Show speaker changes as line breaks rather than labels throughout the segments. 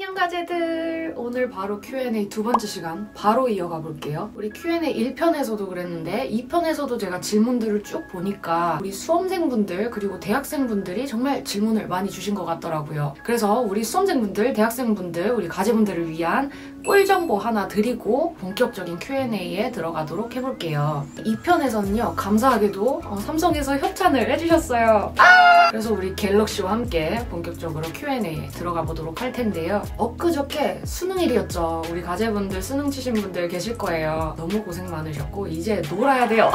안녕 가재들! 오늘 바로 Q&A 두 번째 시간 바로 이어가 볼게요. 우리 Q&A 1편에서도 그랬는데 2편에서도 제가 질문들을 쭉 보니까 우리 수험생분들 그리고 대학생분들이 정말 질문을 많이 주신 것 같더라고요. 그래서 우리 수험생분들, 대학생분들, 우리 가재분들을 위한 꿀 정보 하나 드리고 본격적인 Q&A에 들어가도록 해볼게요. 2편에서는요 감사하게도 삼성에서 협찬을 해주셨어요. 그래서 우리 갤럭시와 함께 본격적으로 Q&A에 들어가 보도록 할 텐데요. 엊그저께 수능일이었죠. 우리 가재분들 수능 치신 분들 계실 거예요. 너무 고생 많으셨고 이제 놀아야 돼요.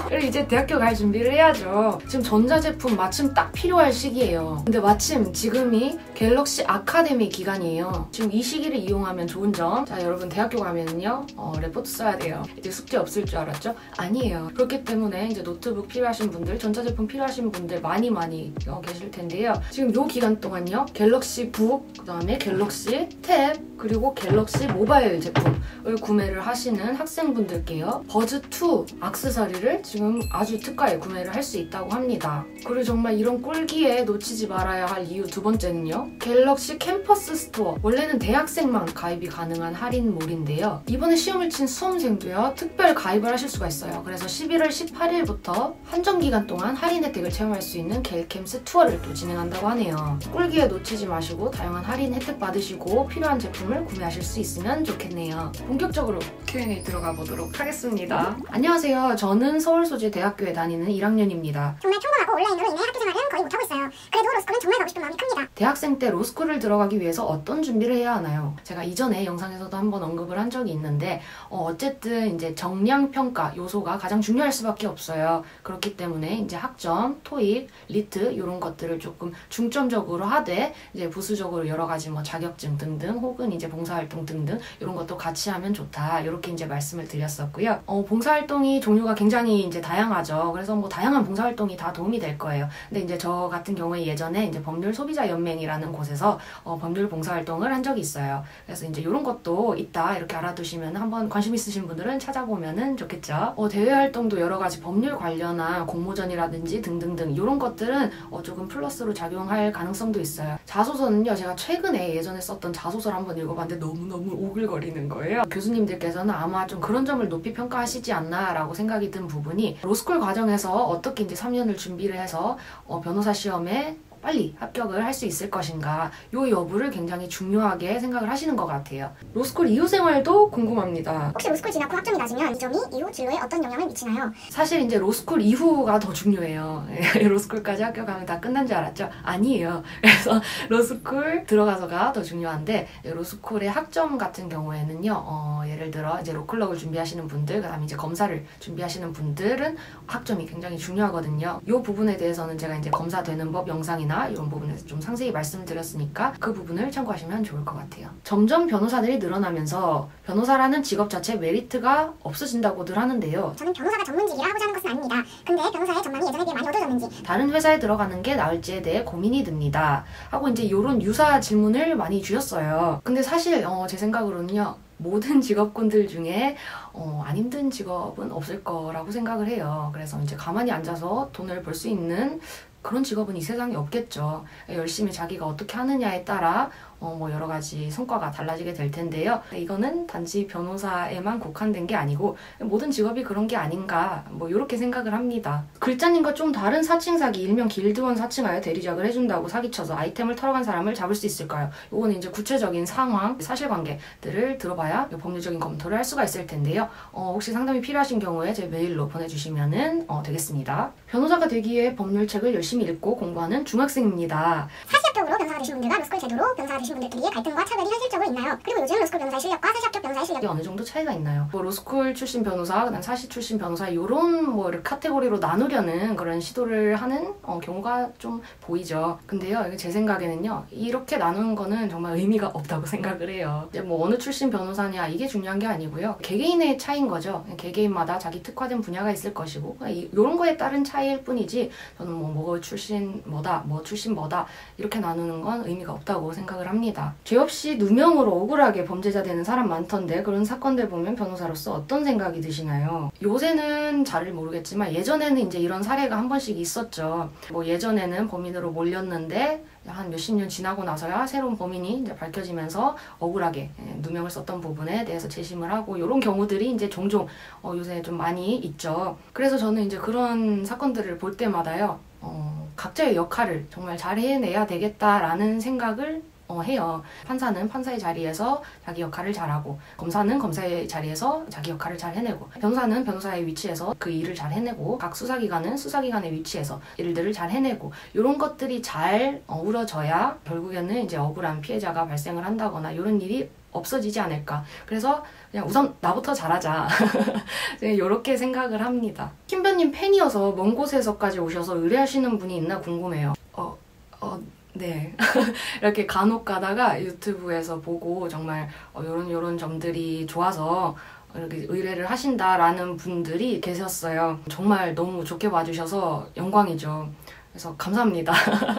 그리고 이제 대학교 갈 준비를 해야죠. 지금 전자제품 마침 딱 필요할 시기예요. 근데 마침 지금이 갤럭시 아카데미 기간이에요. 지금 이 시기를 이용하면 좋은 점, 자 여러분 대학교 가면은요 레포트 써야 돼요. 이제 숙제 없을 줄 알았죠? 아니에요. 그렇기 때문에 이제 노트북 필요하신 분들, 전자제품 필요하신 분들 많이 계실 텐데요. 지금 요 기간 동안요 갤럭시 북, 그 다음에 갤럭시 탭, 그리고 갤럭시 모바일 제품을 구매를 하시는 학생분들께요 버즈2 액세서리를 지금 아주 특가에 구매를 할 수 있다고 합니다. 그리고 정말 이런 꿀기에 놓치지 말아야 할 이유 두 번째는요, 갤럭시 캠퍼스 스토어, 원래는 대학생만 가입이 가능한 할인몰인데요, 이번에 시험을 친 수험생도요 특별 가입을 하실 수가 있어요. 그래서 11월 18일부터 한정기간 동안 할인 혜택을 체험할 수 있는 갤캠스 투어를 또 진행한다고 하네요. 꿀기에 놓치지 마시고 다양한 할인 혜택 받으시고 필요한 제품을 구매하실 수 있으면 좋겠네요. 본격적으로 Q&A 들어가 보도록 하겠습니다. 안녕하세요. 저는 서울소재대학교에 다니는 1학년입니다.
정말 평범하고 온라인으로 인해 학교생활은 거의 못하고 있어요. 그래도 로스쿨은 정말 가고 싶은 마음이 큽니다.
대학생 때 로스쿨을 들어가기 위해서 어떤 준비를 해야 하나요? 제가 이전에 영상에서도 한번 언급을 한 적이 있는데 어쨌든 이제 정량평가 요소가 가장 중요할 수밖에 없어요. 그렇기 때문에 이제 학점, 토익, 리트 이런 것들을 조금 중점적으로 하되 이제 부수적으로 여러 가지 뭐 자격증 등등 혹은 이제 봉사활동 등등 이런 것도 같이 하면 좋다, 이렇게 이제 말씀을 드렸었고요. 봉사활동이 종류가 굉장히 이제 다양하죠. 그래서 뭐 다양한 봉사활동이 다 도움이 될 거예요. 근데 이제 저 같은 경우에 예전에 이제 법률소비자연맹이라는 곳에서 법률 봉사활동을 한 적이 있어요. 그래서 이제 이런 것도 있다 이렇게 알아두시면 한번 관심 있으신 분들은 찾아보면은 좋겠죠. 대외 활동도 여러 가지 법률 관련한 공모전이라든지 등등등 이런 것들은 조금 플러스로 작용할 가능성도 있어요. 자소서는요, 제가 최근에 예전에 썼던 자소서를 한번 읽어봤는데 너무너무 오글거리는 거예요. 교수님들께서는 아마 좀 그런 점을 높이 평가하시지 않나 라고 생각이 든 부분이, 로스쿨 과정에서 어떻게 이제 3년을 준비를 해서 변호사 시험에 빨리 합격을 할 수 있을 것인가, 요 여부를 굉장히 중요하게 생각을 하시는 것 같아요. 로스쿨 이후 생활도 궁금합니다.
혹시 로스쿨 진학 후 학점이 낮으면 이 점이 이후 진로에 어떤 영향을 미치나요?
사실 이제 로스쿨 이후가 더 중요해요. 로스쿨까지 합격하면 다 끝난 줄 알았죠? 아니에요. 그래서 로스쿨 들어가서가 더 중요한데, 로스쿨의 학점 같은 경우에는요, 예를 들어 이제 로클럭을 준비하시는 분들, 그 다음에 이제 검사를 준비하시는 분들은 학점이 굉장히 중요하거든요. 이 부분에 대해서는 제가 이제 검사 되는 법 영상이나 이런 부분에서 좀 상세히 말씀을 드렸으니까 그 부분을 참고하시면 좋을 것 같아요. 점점 변호사들이 늘어나면서 변호사라는 직업 자체에 메리트가 없어진다고들 하는데요.
저는 변호사가 전문직이라 하고자 하는 것은 아닙니다. 근데 변호사의 전망이 예전에 비해 많이 어두워졌는지,
다른 회사에 들어가는 게 나을지에 대해 고민이 듭니다 하고 이제 이런 유사 질문을 많이 주셨어요. 근데 사실 제 생각으로는요, 모든 직업군들 중에 안 힘든 직업은 없을 거라고 생각을 해요. 그래서 이제 가만히 앉아서 돈을 벌 수 있는 그런 직업은 이 세상에 없겠죠. 열심히 자기가 어떻게 하느냐에 따라 뭐 여러 가지 성과가 달라지게 될 텐데요. 이거는 단지 변호사에만 국한된 게 아니고 모든 직업이 그런 게 아닌가, 뭐 이렇게 생각을 합니다. 글자님과 좀 다른 사칭 사기, 일명 길드원 사칭하여 대리작을 해준다고 사기쳐서 아이템을 털어간 사람을 잡을 수 있을까요? 이거는 이제 구체적인 상황, 사실관계들을 들어봐야 법률적인 검토를 할 수가 있을 텐데요. 혹시 상담이 필요하신 경우에 제 메일로 보내주시면 되겠습니다. 변호사가 되기 위해 법률책을 열심히 읽고 공부하는 중학생입니다.
사시합격으로 변호사가 되신 분들과 로스쿨 제도로 변호사가 되신 분들끼리의 갈등과 차별이 현실적으로 있나요? 그리고 요즘 로스쿨 변호사의 실력과 사시합격 변호사의 실력이
어느 정도 차이가 있나요? 뭐 로스쿨 출신 변호사, 그다음 사시 출신 변호사 이런 뭐 카테고리로 나누려는 그런 시도를 하는 경우가 좀 보이죠. 근데요, 제 생각에는요, 이렇게 나누는 거는 정말 의미가 없다고 생각을 해요. 이제 뭐 어느 출신 변호사냐 이게 중요한 게 아니고요, 개개인의 차이인 거죠. 개개인마다 자기 특화된 분야가 있을 것이고 이런 거에 따른 차이일 뿐이지, 저는 뭐 출신 뭐다, 뭐 출신 뭐다 이렇게 나누는 건 의미가 없다고 생각을 합니다. 합니다. 죄 없이 누명으로 억울하게 범죄자 되는 사람 많던데 그런 사건들 보면 변호사로서 어떤 생각이 드시나요? 요새는 잘 모르겠지만 예전에는 이제 이런 사례가 한 번씩 있었죠. 뭐 예전에는 범인으로 몰렸는데 한 몇십 년 지나고 나서야 새로운 범인이 이제 밝혀지면서 억울하게 누명을 썼던 부분에 대해서 재심을 하고 이런 경우들이 이제 종종 요새 좀 많이 있죠. 그래서 저는 이제 그런 사건들을 볼 때마다요, 각자의 역할을 정말 잘 해내야 되겠다라는 생각을 해요. 판사는 판사의 자리에서 자기 역할을 잘하고, 검사는 검사의 자리에서 자기 역할을 잘 해내고, 변호사는 변호사의 위치에서 그 일을 잘 해내고, 각 수사기관은 수사기관의 위치에서 일들을 잘 해내고, 이런 것들이 잘 어우러져야 결국에는 이제 억울한 피해자가 발생을 한다거나 이런 일이 없어지지 않을까. 그래서 그냥 우선 나부터 잘하자. 이렇게 생각을 합니다. 킴변님 팬이어서 먼 곳에서까지 오셔서 의뢰하시는 분이 있나 궁금해요. 네. 이렇게 간혹 가다가 유튜브에서 보고 정말 요런 점들이 좋아서 이렇게 의뢰를 하신다라는 분들이 계셨어요. 정말 너무 좋게 봐주셔서 영광이죠. 그래서 감사합니다.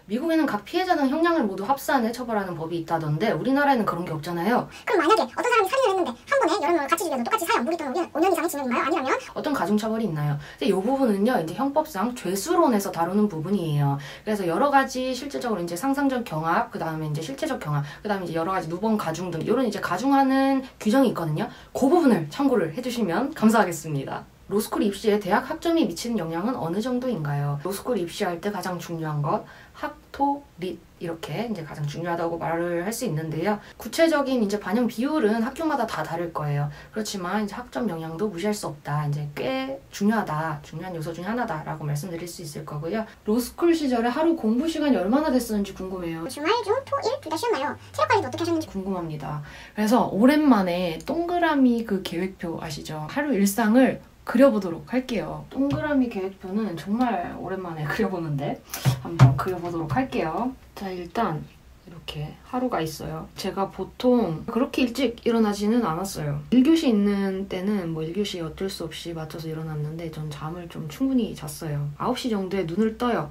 미국에는 각 피해자는 형량을 모두 합산해 처벌하는 법이 있다던데 우리나라에는 그런 게 없잖아요.
그럼 만약에 어떤 사람이 살인을 했는데 한 번에 여러 명을 같이 죽여도 똑같이 사형 무기 또는 5년 이상의 징역인가요? 아니라면
어떤 가중처벌이 있나요? 근데 이 부분은요, 이제 형법상 죄수론에서 다루는 부분이에요. 그래서 여러 가지 실질적으로 이제 상상적 경합, 그 다음에 이제 실체적 경합, 그 다음에 이제 여러 가지 누범 가중 등 이런 이제 가중하는 규정이 있거든요. 그 부분을 참고를 해주시면 감사하겠습니다. 로스쿨 입시에 대학 학점이 미치는 영향은 어느 정도인가요? 로스쿨 입시할 때 가장 중요한 것, 학토, 릿 이렇게 이제 가장 중요하다고 말을 할 수 있는데요. 구체적인 이제 반영 비율은 학교마다 다 다를 거예요. 그렇지만 이제 학점 영향도 무시할 수 없다. 이제 꽤 중요한 요소 중에 하나다라고 말씀드릴 수 있을 거고요. 로스쿨 시절에 하루 공부 시간이 얼마나 됐었는지 궁금해요.
주말, 중, 토, 일 둘 다 쉬었나요? 체력 관리도 어떻게 하셨는지
궁금합니다. 그래서 오랜만에 동그라미 그 계획표 아시죠? 하루 일상을 그려보도록 할게요. 동그라미 계획표는 정말 오랜만에 그려보는데 한번 그려보도록 할게요. 자, 일단 이렇게 하루가 있어요. 제가 보통 그렇게 일찍 일어나지는 않았어요. 1교시 있는 때는 뭐 1교시 어쩔 수 없이 맞춰서 일어났는데 전 잠을 좀 충분히 잤어요. 9시 정도에 눈을 떠요.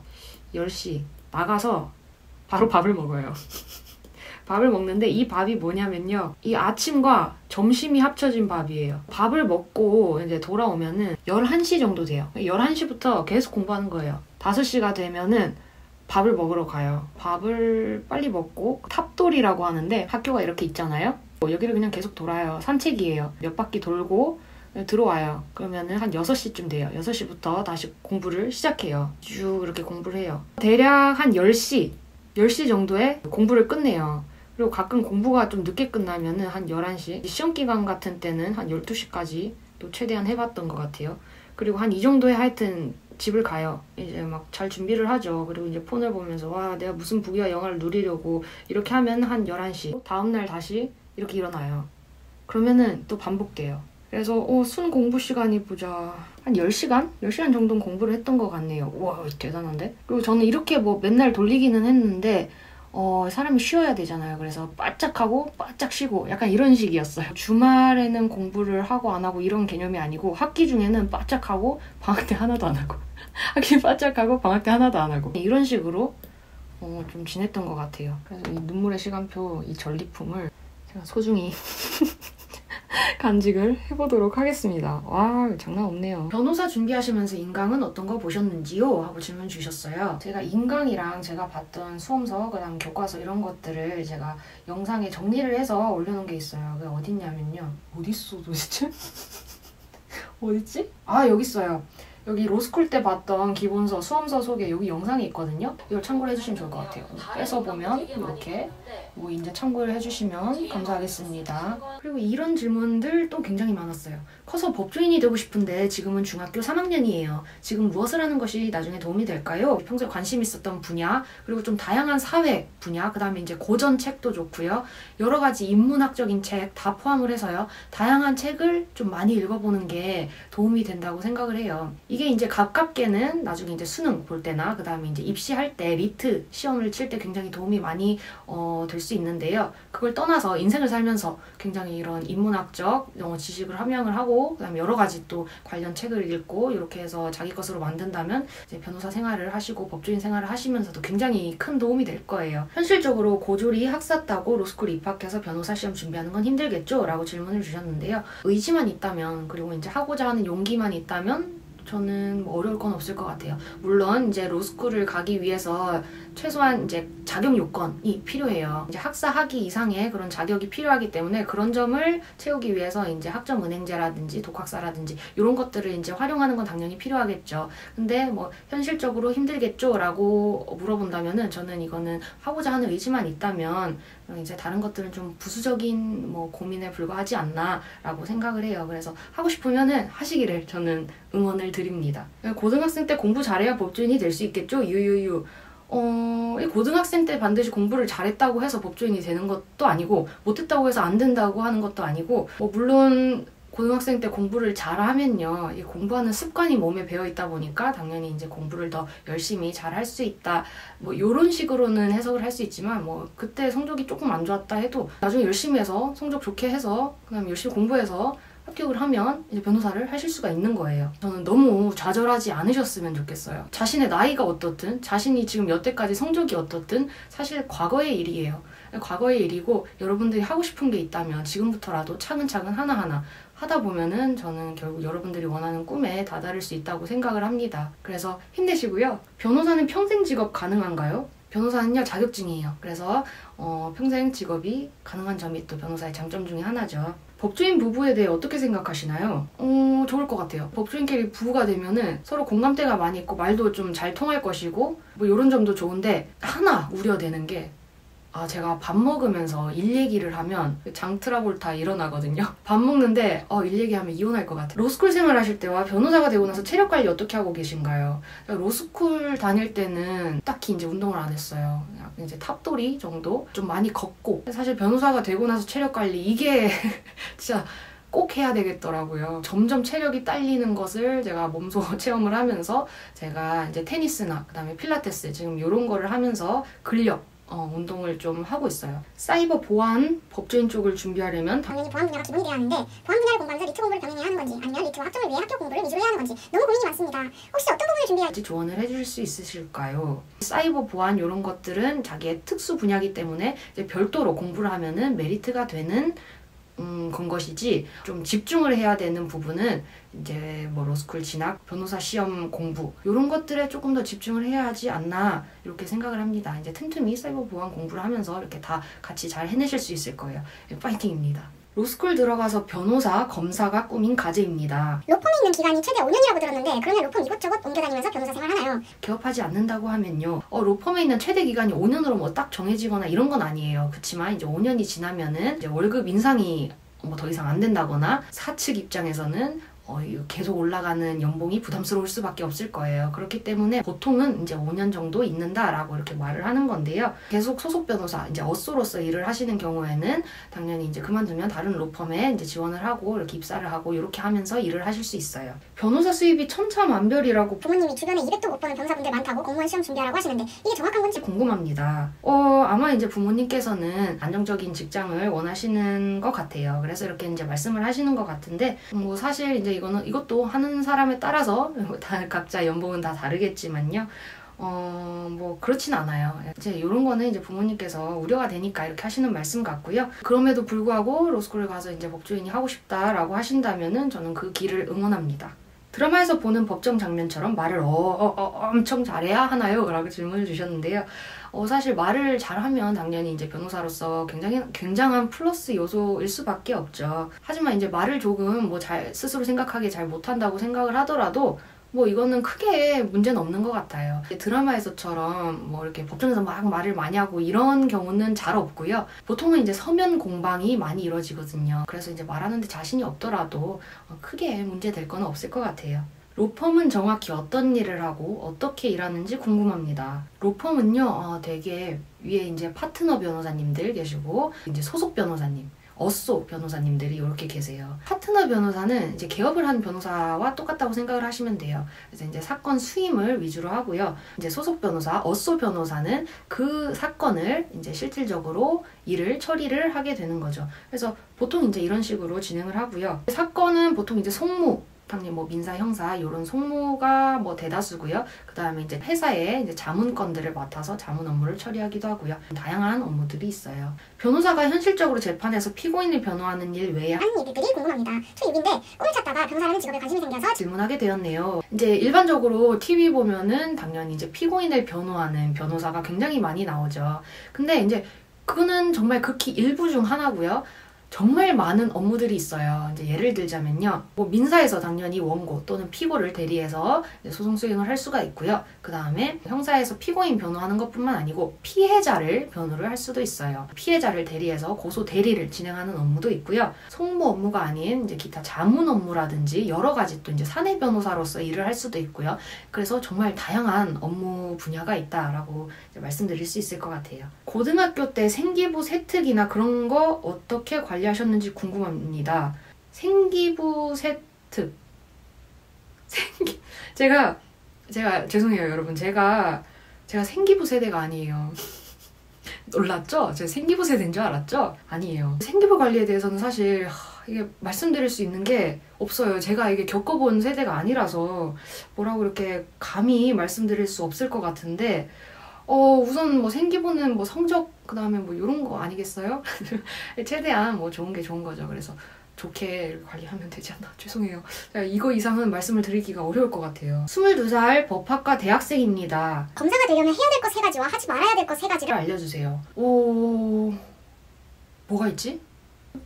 10시 나가서 바로 밥을 먹어요. 밥을 먹는데 이 밥이 뭐냐면요, 이 아침과 점심이 합쳐진 밥이에요. 밥을 먹고 이제 돌아오면은 11시 정도 돼요. 11시부터 계속 공부하는 거예요. 5시가 되면은 밥을 먹으러 가요. 밥을 빨리 먹고 탑돌이라고 하는데 학교가 이렇게 있잖아요. 여기를 그냥 계속 돌아요. 산책이에요. 몇 바퀴 돌고 들어와요. 그러면은 한 6시쯤 돼요. 6시부터 다시 공부를 시작해요. 쭉 이렇게 공부를 해요. 대략 한 10시 정도에 공부를 끝내요. 그리고 가끔 공부가 좀 늦게 끝나면은 한 11시, 시험 기간 같은 때는 한 12시까지 또 최대한 해봤던 것 같아요. 그리고 한 이 정도에 하여튼 집을 가요. 이제 막 잘 준비를 하죠. 그리고 이제 폰을 보면서 와, 내가 무슨 부귀와 영화를 누리려고 이렇게 하면 한 11시. 다음날 다시 이렇게 일어나요. 그러면은 또 반복돼요. 그래서 순 공부 시간이 보자. 한 10시간? 10시간 정도는 공부를 했던 것 같네요. 우와, 대단한데? 그리고 저는 이렇게 뭐 맨날 돌리기는 했는데 사람이 쉬어야 되잖아요. 그래서 바짝 하고 바짝 쉬고 약간 이런 식이었어요. 주말에는 공부를 하고 안 하고 이런 개념이 아니고 학기 중에는 바짝 하고 방학 때 하나도 안 하고 학기 바짝 하고 방학 때 하나도 안 하고 이런 식으로 좀 지냈던 것 같아요. 그래서 이 눈물의 시간표, 이 전리품을 제가 소중히 간직을 해보도록 하겠습니다. 와, 장난 없네요. 변호사 준비하시면서 인강은 어떤 거 보셨는지요? 하고 질문 주셨어요. 제가 인강이랑 제가 봤던 수험서, 그 다음 교과서 이런 것들을 제가 영상에 정리를 해서 올려놓은 게 있어요. 그게 어딨냐면요. 어딨어 도대체? 어딨지? 아, 여기 있어요. 여기 로스쿨 때 봤던 기본서, 수험서 속에 여기 영상이 있거든요. 이걸 참고를 해주시면 좋을 것 같아요. 빼서 보면 이렇게 뭐 이제 참고를 해주시면 감사하겠습니다. 그리고 이런 질문들 또 굉장히 많았어요. 커서 법조인이 되고 싶은데 지금은 중학교 3학년이에요. 지금 무엇을 하는 것이 나중에 도움이 될까요? 평소에 관심 있었던 분야, 그리고 좀 다양한 사회 분야, 그 다음에 이제 고전 책도 좋고요. 여러 가지 인문학적인 책 다 포함을 해서요. 다양한 책을 좀 많이 읽어보는 게 도움이 된다고 생각을 해요. 이게 이제 가깝게는 나중에 이제 수능 볼 때나 그 다음에 이제 입시할 때 리트 시험을 칠 때 굉장히 도움이 많이 될 수 있는데요. 그걸 떠나서 인생을 살면서 굉장히 이런 인문학적 지식을 함양을 하고 그다음에 여러 가지 또 관련 책을 읽고 이렇게 해서 자기 것으로 만든다면 이제 변호사 생활을 하시고 법조인 생활을 하시면서도 굉장히 큰 도움이 될 거예요. 현실적으로 고졸이 학사 따고 로스쿨 입학해서 변호사 시험 준비하는 건 힘들겠죠? 라고 질문을 주셨는데요. 의지만 있다면 그리고 이제 하고자 하는 용기만 있다면 저는 뭐 어려울 건 없을 것 같아요. 물론 이제 로스쿨을 가기 위해서 최소한 이제 자격 요건이 필요해요. 이제 학사 학위 이상의 그런 자격이 필요하기 때문에 그런 점을 채우기 위해서 이제 학점 은행제라든지 독학사라든지 이런 것들을 이제 활용하는 건 당연히 필요하겠죠. 근데 뭐 현실적으로 힘들겠죠? 라고 물어본다면은 저는 이거는 하고자 하는 의지만 있다면 이제 다른 것들은 좀 부수적인 뭐 고민에 불과하지 않나 라고 생각을 해요. 그래서 하고 싶으면은 하시기를 저는 응원을 드립니다. 고등학생 때 공부 잘해야 법조인이 될 수 있겠죠? 유유유. 고등학생 때 반드시 공부를 잘했다고 해서 법조인이 되는 것도 아니고 못했다고 해서 안 된다고 하는 것도 아니고 물론 고등학생 때 공부를 잘하면요. 이 공부하는 습관이 몸에 배어 있다 보니까 당연히 이제 공부를 더 열심히 잘 할 수 있다. 뭐 이런 식으로는 해석을 할 수 있지만 뭐 그때 성적이 조금 안 좋았다 해도 나중에 열심히 해서 성적 좋게 해서 그다음에 열심히 공부해서 합격을 하면 이제 변호사를 하실 수가 있는 거예요. 저는 너무 좌절하지 않으셨으면 좋겠어요. 자신의 나이가 어떻든 자신이 지금 여태까지 성적이 어떻든 사실 과거의 일이에요. 과거의 일이고 여러분들이 하고 싶은 게 있다면 지금부터라도 차근차근 하나하나 하다 보면은 저는 결국 여러분들이 원하는 꿈에 다다를 수 있다고 생각을 합니다. 그래서 힘내시고요. 변호사는 평생 직업 가능한가요? 변호사는요 자격증이에요. 그래서 평생 직업이 가능한 점이 또 변호사의 장점 중에 하나죠. 법조인 부부에 대해 어떻게 생각하시나요? 좋을 것 같아요. 법조인끼리 부부가 되면은 서로 공감대가 많이 있고 말도 좀 잘 통할 것이고 뭐 이런 점도 좋은데 하나 우려되는 게 제가 밥 먹으면서 일 얘기를 하면 장트라볼타 일어나거든요. 밥 먹는데 일 얘기하면 이혼할 것 같아요. 로스쿨 생활하실 때와 변호사가 되고 나서 체력 관리 어떻게 하고 계신가요? 로스쿨 다닐 때는 딱히 이제 운동을 안 했어요. 그냥 이제 탑도리 정도 좀 많이 걷고 사실 변호사가 되고 나서 체력 관리 이게 진짜 꼭 해야 되겠더라고요. 점점 체력이 딸리는 것을 제가 몸소 체험을 하면서 제가 이제 테니스나 그다음에 필라테스 지금 이런 거를 하면서 근력 운동을 좀 하고 있어요. 사이버 보안 법조인 쪽을 준비하려면
당연히 보안 분야가 기본이 돼야 하는데 보안 분야를 공부하면서 리트 공부를 병행해야 하는 건지 아니면 리트와 학점을 위해 학교 공부를 위주로 해야 하는 건지 너무 고민이 많습니다. 혹시 어떤 부분을 준비해야 할지
조언을 해줄 수 있으실까요? 사이버 보안 이런 것들은 자기의 특수 분야이기 때문에 이제 별도로 공부를 하면은 메리트가 되는 건 것이지 좀 집중을 해야 되는 부분은 이제 뭐 로스쿨 진학, 변호사 시험 공부 이런 것들에 조금 더 집중을 해야 하지 않나 이렇게 생각을 합니다. 이제 틈틈이 사이버 보안 공부를 하면서 이렇게 다 같이 잘 해내실 수 있을 거예요. 파이팅입니다. 로스쿨 들어가서 변호사, 검사가 꿈인 가제입니다.
로펌에 있는 기간이 최대 5년이라고 들었는데 그러면 로펌 이것저것 옮겨다니면서 변호사 생활하나요?
개업하지 않는다고 하면요. 로펌에 있는 최대 기간이 5년으로 뭐 딱 정해지거나 이런 건 아니에요. 그렇지만 이제 5년이 지나면은 이제 월급 인상이 뭐 더 이상 안 된다거나 사측 입장에서는 계속 올라가는 연봉이 부담스러울 수밖에 없을 거예요. 그렇기 때문에 보통은 이제 5년 정도 있는다라고 이렇게 말을 하는 건데요. 계속 소속 변호사, 이제 어쏘로서 일을 하시는 경우에는 당연히 이제 그만두면 다른 로펌에 이제 지원을 하고 이렇게 입사를 하고 이렇게 하면서 일을 하실 수 있어요. 변호사 수입이 천차만별이라고
부모님이 주변에 200도 못 보는 변호사분들 많다고 공무원 시험 준비하라고 하시는데 이게 정확한 건지
궁금합니다. 아마 이제 부모님께서는 안정적인 직장을 원하시는 것 같아요. 그래서 이렇게 이제 말씀을 하시는 것 같은데 뭐 사실 이제 이것도 하는 사람에 따라서 각자 연봉은 다 다르겠지만요. 뭐 그렇진 않아요. 이제 이런 거는 이제 부모님께서 우려가 되니까 이렇게 하시는 말씀 같고요. 그럼에도 불구하고 로스쿨을 가서 이제 법조인이 하고 싶다라고 하신다면은 저는 그 길을 응원합니다. 드라마에서 보는 법정 장면처럼 말을 엄청 잘해야 하나요? 라고 질문을 주셨는데요. 사실 말을 잘하면 당연히 이제 변호사로서 굉장한 플러스 요소일 수밖에 없죠. 하지만 이제 말을 조금 뭐 스스로 생각하기에 잘 못한다고 생각을 하더라도 뭐 이거는 크게 문제는 없는 것 같아요. 드라마에서처럼 뭐 이렇게 법정에서 막 말을 많이 하고 이런 경우는 잘 없고요. 보통은 이제 서면 공방이 많이 이루어지거든요. 그래서 이제 말하는데 자신이 없더라도 크게 문제될 건 없을 것 같아요. 로펌은 정확히 어떤 일을 하고 어떻게 일하는지 궁금합니다. 로펌은요, 되게 위에 이제 파트너 변호사님들 계시고 이제 소속 변호사님 어쏘 변호사님들이 이렇게 계세요. 파트너 변호사는 이제 개업을 한 변호사와 똑같다고 생각을 하시면 돼요. 그래서 이제 사건 수임을 위주로 하고요. 이제 소속 변호사, 어쏘 변호사는 그 사건을 이제 실질적으로 일을 처리를 하게 되는 거죠. 그래서 보통 이제 이런 식으로 진행을 하고요. 사건은 보통 이제 송무, 당연히 뭐 민사, 형사 이런 송무가 뭐 대다수고요. 그 다음에 이제 회사의 이제 자문건들을 맡아서 자문 업무를 처리하기도 하고요. 다양한 업무들이 있어요. 변호사가 현실적으로 재판에서 피고인을 변호하는 일 외에
하는 일들이 궁금합니다. 초유비인데 꿈을 찾다가 변호사라는 직업에 관심이 생겨서
질문하게 되었네요. 이제 일반적으로 TV 보면은 당연히 이제 피고인을 변호하는 변호사가 굉장히 많이 나오죠. 근데 이제 그거는 정말 극히 일부 중 하나고요. 정말 많은 업무들이 있어요. 이제 예를 들자면요. 뭐 민사에서 당연히 원고 또는 피고를 대리해서 소송 수행을 할 수가 있고요. 그 다음에 형사에서 피고인 변호하는 것뿐만 아니고 피해자를 변호를 할 수도 있어요. 피해자를 대리해서 고소 대리를 진행하는 업무도 있고요. 송무 업무가 아닌 이제 기타 자문 업무라든지 여러 가지 또 이제 사내 변호사로서 일을 할 수도 있고요. 그래서 정말 다양한 업무 분야가 있다라고 이제 말씀드릴 수 있을 것 같아요. 고등학교 때 생기부 세특이나 그런 거 어떻게 관리하셨는지 궁금합니다. 생기부 세특. 제가 죄송해요 여러분. 제가 생기부 세대가 아니에요. 놀랐죠? 제가 생기부 세대인 줄 알았죠? 아니에요. 생기부 관리에 대해서는 사실 이게 말씀드릴 수 있는 게 없어요. 제가 이게 겪어본 세대가 아니라서 뭐라고 이렇게 감히 말씀드릴 수 없을 것 같은데 우선 뭐 생기부는 뭐 성적 그 다음에 뭐 이런 거 아니겠어요? 최대한 뭐 좋은 게 좋은 거죠. 그래서 좋게 관리하면 되지 않나? 죄송해요. 이거 이상은 말씀을 드리기가 어려울 것 같아요. 22살 법학과 대학생입니다.
검사가 되려면 해야 될 것 3가지와 하지 말아야 될 것 3가지를
알려주세요. 뭐가 있지?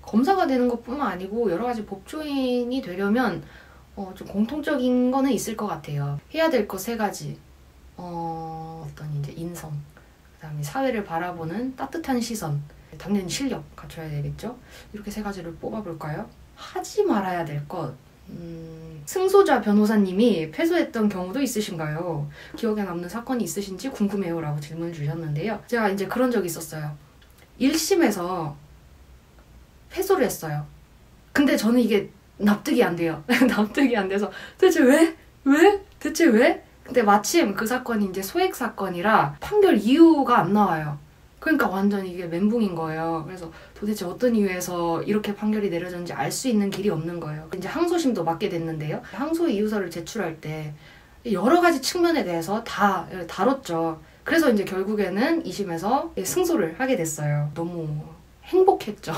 검사가 되는 것뿐만 아니고 여러 가지 법조인이 되려면 좀 공통적인 거는 있을 것 같아요. 해야 될 것 3가지. 어떤 이제 인성, 그 다음에 사회를 바라보는 따뜻한 시선, 당연히 실력 갖춰야 되겠죠? 이렇게 3가지를 뽑아볼까요? 하지 말아야 될 것. 승소자 변호사님이 패소했던 경우도 있으신가요? 기억에 남는 사건이 있으신지 궁금해요 라고 질문을 주셨는데요. 제가 이제 그런 적이 있었어요. 1심에서 패소를 했어요. 근데 저는 이게 납득이 안 돼요. 납득이 안 돼서 대체 왜? 대체 왜? 근데 마침 그 사건이 이제 소액 사건이라 판결 이유가 안 나와요. 그러니까 완전 이게 멘붕인 거예요. 그래서 도대체 어떤 이유에서 이렇게 판결이 내려졌는지 알 수 있는 길이 없는 거예요. 이제 항소심도 맡게 됐는데요. 항소 이유서를 제출할 때 여러 가지 측면에 대해서 다 다뤘죠. 그래서 이제 결국에는 2심에서 승소를 하게 됐어요. 너무 행복했죠.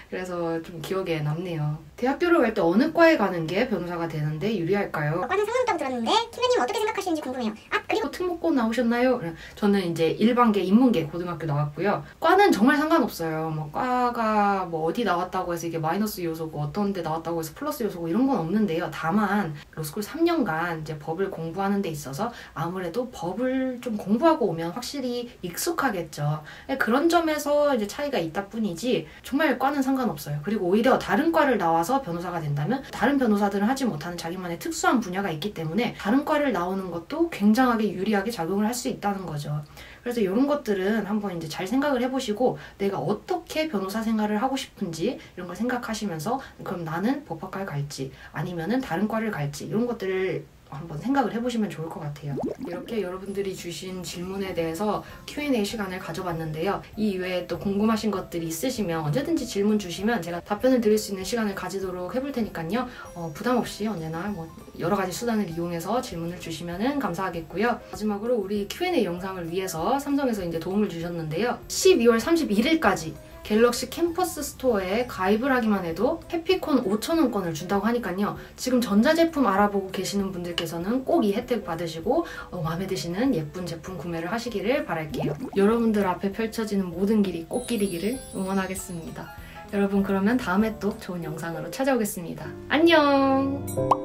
그래서 좀 기억에 남네요. 대학교를 갈 때 어느 과에 가는 게 변호사가 되는데 유리할까요?
과는 상관없다고 들었는데 팀장님 어떻게 생각하시는지 궁금해요. 그리고
특목고 나오셨나요? 저는 이제 일반계, 인문계 고등학교 나왔고요. 과는 정말 상관없어요. 뭐 과가 뭐 어디 나왔다고 해서 이게 마이너스 요소고 어떤 데 나왔다고 해서 플러스 요소고 이런 건 없는데요. 다만 로스쿨 3년간 이제 법을 공부하는 데 있어서 아무래도 법을 좀 공부하고 오면 확실히 익숙하겠죠. 그런 점에서 이제 차이가 있다 뿐이지 정말 과는 상관없어요. 그리고 오히려 다른 과를 나와서 변호사가 된다면 다른 변호사들은 하지 못하는 자기만의 특수한 분야가 있기 때문에 다른 과를 나오는 것도 굉장하게 유리하게 작용을 할 수 있다는 거죠. 그래서 이런 것들은 한번 이제 잘 생각을 해보시고 내가 어떻게 변호사 생활을 하고 싶은지 이런 걸 생각하시면서 그럼 나는 법학과를 갈지 아니면은 다른 과를 갈지 이런 것들을 한번 생각을 해보시면 좋을 것 같아요. 이렇게 여러분들이 주신 질문에 대해서 Q&A 시간을 가져봤는데요. 이 이외에 또 궁금하신 것들이 있으시면 언제든지 질문 주시면 제가 답변을 드릴 수 있는 시간을 가지도록 해볼 테니까요. 부담 없이 언제나 뭐 여러 가지 수단을 이용해서 질문을 주시면 감사하겠고요. 마지막으로 우리 Q&A 영상을 위해서 삼성에서 이제 도움을 주셨는데요. 12월 31일까지 갤럭시 캠퍼스 스토어에 가입을 하기만 해도 해피콘 5,000원권을 준다고 하니까요. 지금 전자제품 알아보고 계시는 분들께서는 꼭 이 혜택 받으시고 마음에 드시는 예쁜 제품 구매를 하시기를 바랄게요. 여러분들 앞에 펼쳐지는 모든 길이 꽃길이기를 응원하겠습니다. 여러분 그러면 다음에 또 좋은 영상으로 찾아오겠습니다. 안녕!